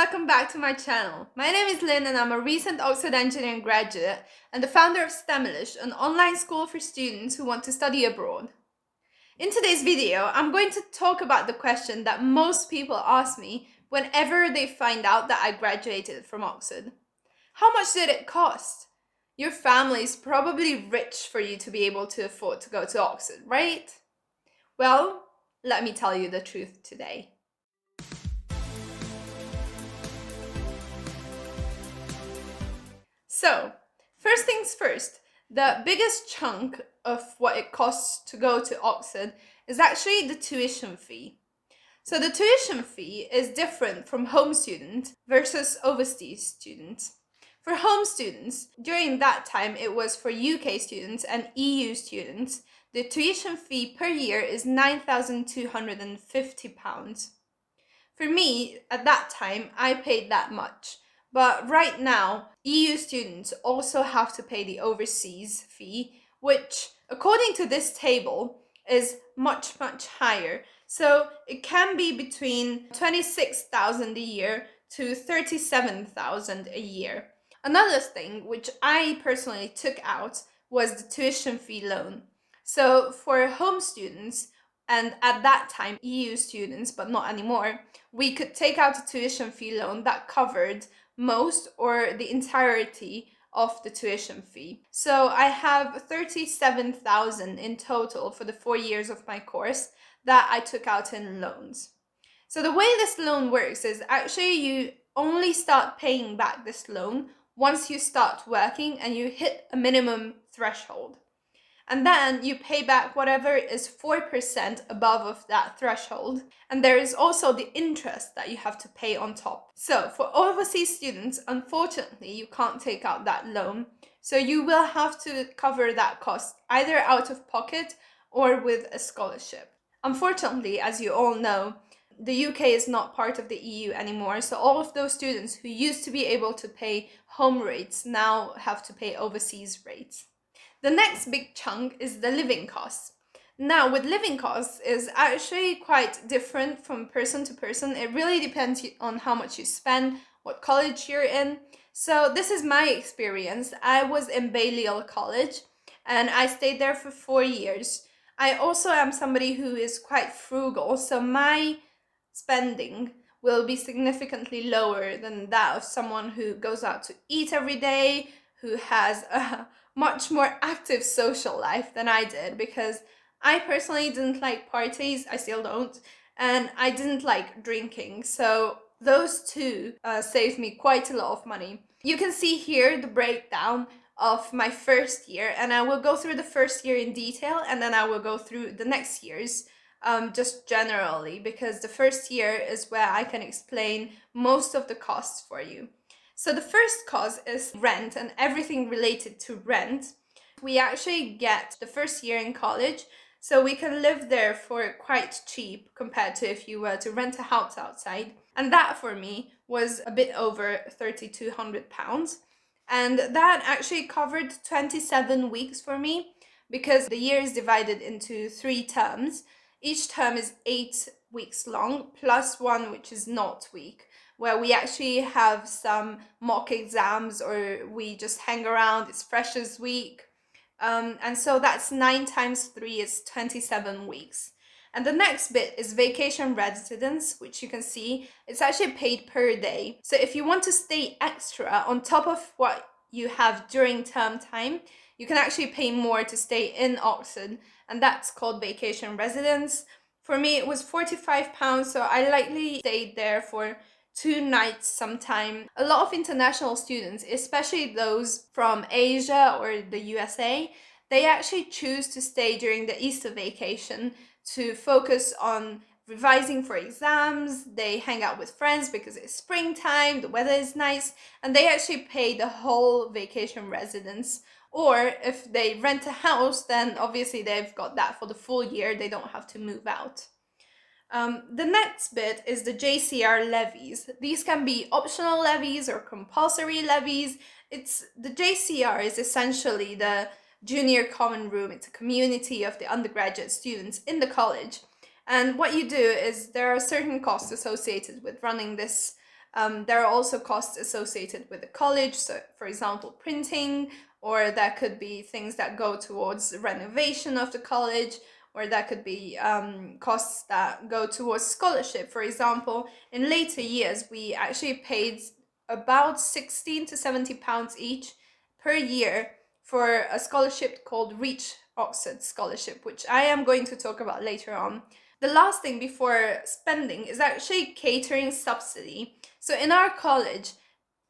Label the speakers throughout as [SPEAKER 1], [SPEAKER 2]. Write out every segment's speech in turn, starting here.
[SPEAKER 1] welcome back to my channel. My name is Lynn and I'm a recent Oxford Engineering graduate and the founder of STEMilish, an online school for students who want to study abroad. In today's video, I'm going to talk about the question that most people ask me whenever they find out that I graduated from Oxford. How much did it cost? Your family is probably rich for you to be able to afford to go to Oxford, right? Well, let me tell you the truth today. So, first things first, the biggest chunk of what it costs to go to Oxford is actually the tuition fee. So the tuition fee is different from home student versus overseas students. For home students, during that time it was for UK students and EU students, the tuition fee per year is £9,250. For me, at that time, I paid that much. But right now, EU students also have to pay the overseas fee, which, according to this table, is much higher. So it can be between 26,000 a year to 37,000 a year. Another thing which I personally took out was the tuition fee loan. So for home students, and at that time EU students, but not anymore, we could take out a tuition fee loan that covered most or the entirety of the tuition fee. So I have 37,000 in total for the 4 years of my course that I took out in loans. So the way this loan works is actually you only start paying back this loan once you start working and you hit a minimum threshold. And then you pay back whatever is 4% above of that threshold. And there is also the interest that you have to pay on top. So for overseas students, unfortunately, you can't take out that loan. So you will have to cover that cost either out of pocket or with a scholarship. Unfortunately, as you all know, the UK is not part of the EU anymore, so all of those students who used to be able to pay home rates now have to pay overseas rates. The next big chunk is the living costs. Now, with living costs is actually quite different from person to person. It really depends on how much you spend, what college you're in. So this is my experience. I was in Balliol College and I stayed there for 4 years. I also am somebody who is quite frugal, so my spending will be significantly lower than that of someone who goes out to eat every day, who has a much more active social life than I did, because I personally didn't like parties, I still don't, and I didn't like drinking, so those two saved me quite a lot of money. You can see here the breakdown of my first year, and I will go through the first year in detail and then I will go through the next years just generally, because the first year is where I can explain most of the costs for you. So the first cost is rent and everything related to rent. We actually get the first year in college, so we can live there for quite cheap compared to if you were to rent a house outside. And that for me was a bit over £3,200. And that actually covered 27 weeks for me, because the year is divided into 3 terms. Each term is 8 weeks long, plus one which is not week, where we actually have some mock exams or we just hang around. It's Freshers Week. And so that's 9 times 3 is 27 weeks. And the next bit is vacation residence, which you can see, it's actually paid per day. So if you want to stay extra on top of what you have during term time, you can actually pay more to stay in Oxford, and that's called vacation residence. For me, it was £45, so I likely stayed there for 2 nights sometime. A lot of international students, especially those from Asia or the USA, they actually choose to stay during the Easter vacation to focus on revising for exams. They hang out with friends because it's springtime, the weather is nice, and they actually pay the whole vacation residence. Or if they rent a house, then obviously they've got that for the full year, they don't have to move out. The next bit is the JCR levies. These can be optional levies or compulsory levies. The JCR is essentially the Junior Common Room. It's a community of the undergraduate students in the college. And what you do is there are certain costs associated with running this There are also costs associated with the college, so for example, printing, or that could be things that go towards renovation of the college, or that could be costs that go towards scholarship. For example, in later years, we actually paid about 16 to 70 pounds each per year for a scholarship called Reach Oxford Scholarship, which I am going to talk about later on. The last thing before spending is actually catering subsidy. So in our college,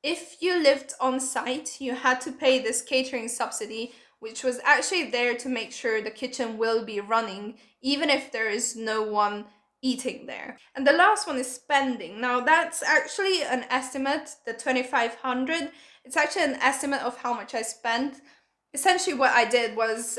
[SPEAKER 1] if you lived on site, you had to pay this catering subsidy, which was actually there to make sure the kitchen will be running, even if there is no one eating there. And the last one is spending. Now, that's actually an estimate, the 2,500. It's actually an estimate of how much I spent. Essentially, what I did was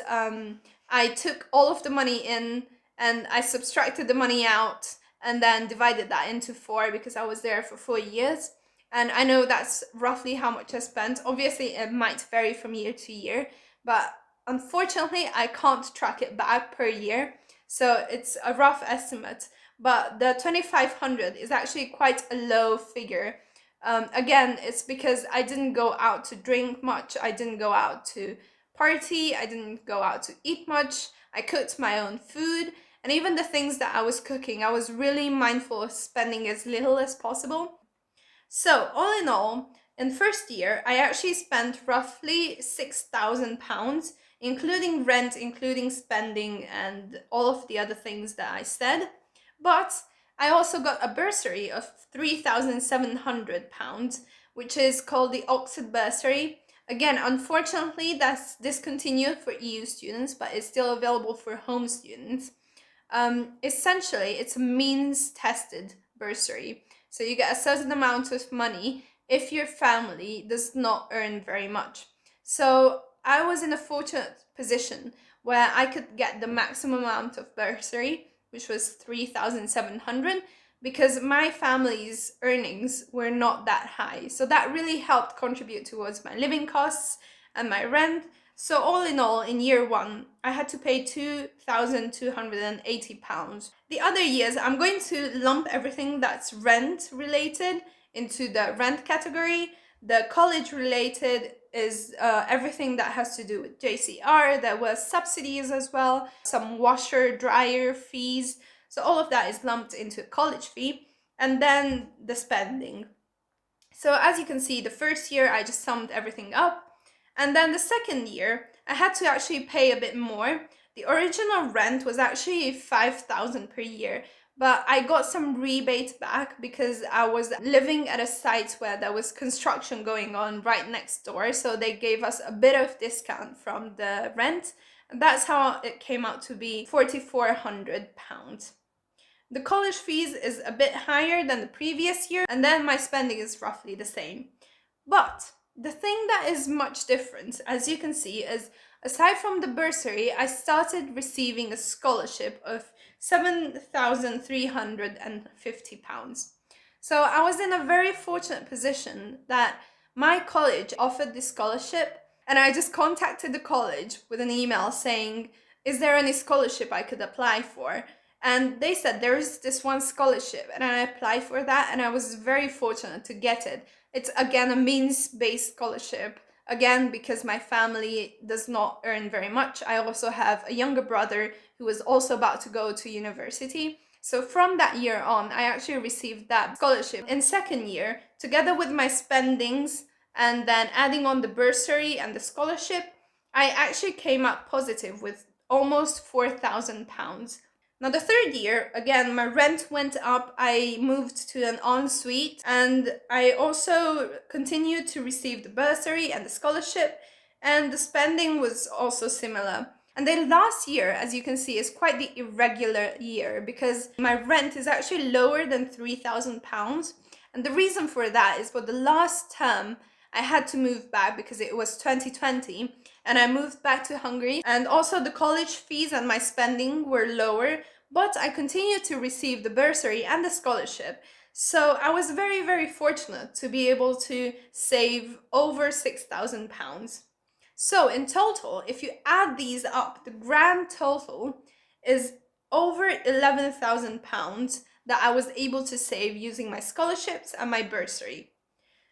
[SPEAKER 1] I took all of the money in and I subtracted the money out and then divided that into 4 because I was there for 4 years. And I know that's roughly how much I spent. Obviously, it might vary from year to year, but unfortunately, I can't track it back per year. So it's a rough estimate. But the 2,500 is actually quite a low figure. Again, it's because I didn't go out to drink much. I didn't go out to party. I didn't go out to eat much. I cooked my own food. And even the things that I was cooking, I was really mindful of spending as little as possible. So, all in all, in first year, I actually spent roughly £6,000, including rent, including spending, and all of the other things that I said. But I also got a bursary of £3,700, which is called the Oxford Bursary. Again, unfortunately, that's discontinued for EU students, but it's still available for home students. Essentially, it's a means tested bursary. So you get a certain amount of money if your family does not earn very much. So I was in a fortunate position where I could get the maximum amount of bursary, which was 3,700, because my family's earnings were not that high. So that really helped contribute towards my living costs and my rent. So all in all, in year 1, I had to pay £2,280. The other years, I'm going to lump everything that's rent related into the rent category. The college related is everything that has to do with JCR. There were subsidies as well, some washer, dryer fees. So all of that is lumped into a college fee. And then the spending. So as you can see, the first year I just summed everything up. And then the second year, I had to actually pay a bit more. The original rent was actually 5,000 per year, but I got some rebate back because I was living at a site where there was construction going on right next door, so they gave us a bit of discount from the rent. And that's how it came out to be £4,400. The college fees is a bit higher than the previous year, and then my spending is roughly the same. But the thing that is much different, as you can see, is aside from the bursary, I started receiving a scholarship of £7,350. So I was in a very fortunate position that my college offered this scholarship, and I just contacted the college with an email saying, is there any scholarship I could apply for? And they said there is this one scholarship, and I applied for that, and I was very fortunate to get it. It's again a means-based scholarship, again because my family does not earn very much. I also have a younger brother who is also about to go to university. So from that year on, I actually received that scholarship. In second year, together with my spendings and then adding on the bursary and the scholarship, I actually came out positive with almost £4,000. Now, the third year, again, my rent went up. I moved to an ensuite, and I also continued to receive the bursary and the scholarship, and the spending was also similar. And then last year, as you can see, is quite the irregular year because my rent is actually lower than £3,000. And the reason for that is for the last term, I had to move back because it was 2020 and I moved back to Hungary. And also the college fees and my spending were lower, but I continued to receive the bursary and the scholarship. So I was very, very fortunate to be able to save over £6,000. So in total, if you add these up, the grand total is over £11,000 that I was able to save using my scholarships and my bursary.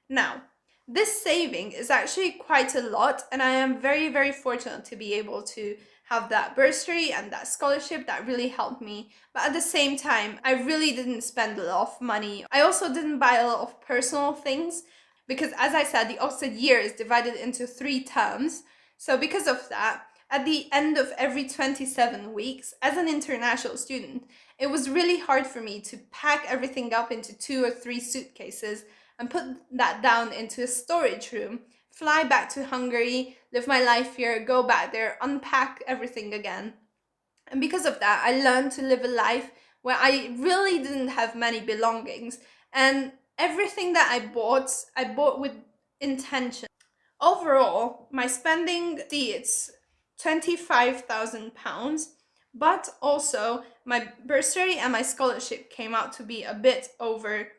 [SPEAKER 1] Now, this saving is actually quite a lot, and I am very, very fortunate to be able to have that bursary and that scholarship that really helped me. But at the same time, I really didn't spend a lot of money. I also didn't buy a lot of personal things because, as I said, the Oxford year is divided into 3 terms. So because of that, at the end of every 27 weeks, as an international student, it was really hard for me to pack everything up into 2 or 3 suitcases and put that down into a storage room, fly back to Hungary, live my life here, go back there, unpack everything again. And because of that, I learned to live a life where I really didn't have many belongings. And everything that I bought with intention. Overall, my spending, it's £25,000, but also my bursary and my scholarship came out to be a bit over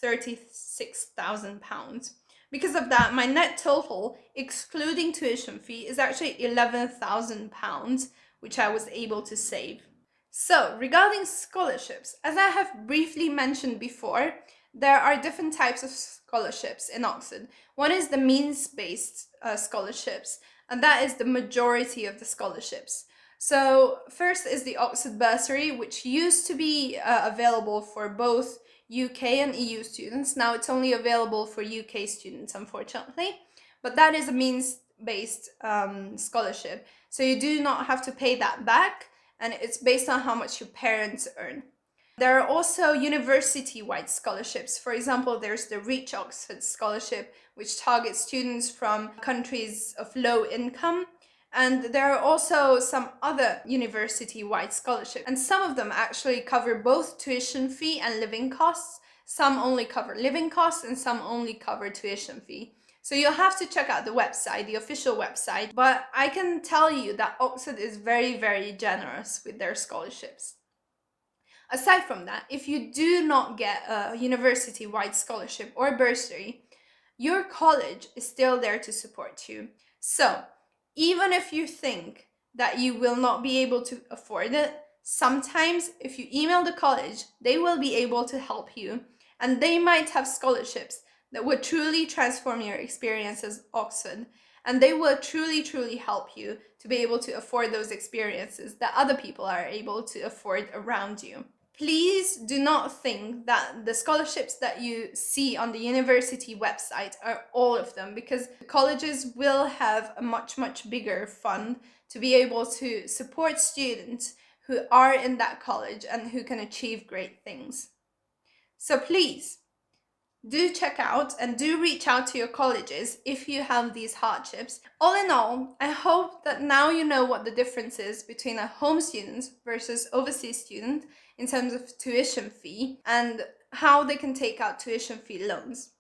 [SPEAKER 1] £36,000. Because of that, my net total, excluding tuition fee, is actually £11,000, which I was able to save. So, regarding scholarships, as I have briefly mentioned before, there are different types of scholarships in Oxford. One is the means-based scholarships, and that is the majority of the scholarships. So, first is the Oxford Bursary, which used to be available for both UK and EU students. Now it's only available for UK students, unfortunately. But that is a means-based scholarship. So you do not have to pay that back, and it's based on how much your parents earn. There are also university-wide scholarships. For example, there's the Reach Oxford Scholarship, which targets students from countries of low income. And there are also some other university-wide scholarships, and some of them actually cover both tuition fee and living costs. Some only cover living costs and some only cover tuition fee. So you'll have to check out the website, the official website, but I can tell you that Oxford is very, very generous with their scholarships. Aside from that, if you do not get a university-wide scholarship or bursary, your college is still there to support you. So, even if you think that you will not be able to afford it, sometimes if you email the college, they will be able to help you, and they might have scholarships that would truly transform your experience as Oxford, and they will truly, truly help you to be able to afford those experiences that other people are able to afford around you. Please do not think that the scholarships that you see on the university website are all of them, because colleges will have a much, much bigger fund to be able to support students who are in that college and who can achieve great things. So please, do check out and do reach out to your colleges if you have these hardships. All in all, I hope that now you know what the difference is between a home student versus overseas student in terms of tuition fee and how they can take out tuition fee loans.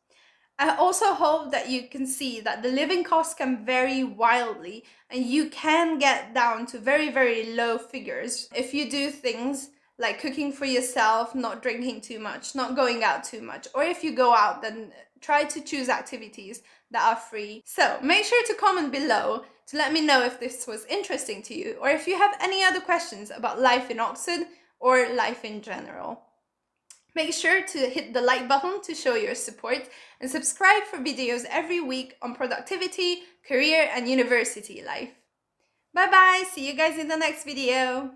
[SPEAKER 1] I also hope that you can see that the living costs can vary wildly and you can get down to very, very low figures if you do things like cooking for yourself, not drinking too much, not going out too much, or if you go out, then try to choose activities that are free. So make sure to comment below to let me know if this was interesting to you, or if you have any other questions about life in Oxford or life in general. Make sure to hit the like button to show your support and subscribe for videos every week on productivity, career, and university life. Bye bye, see you guys in the next video.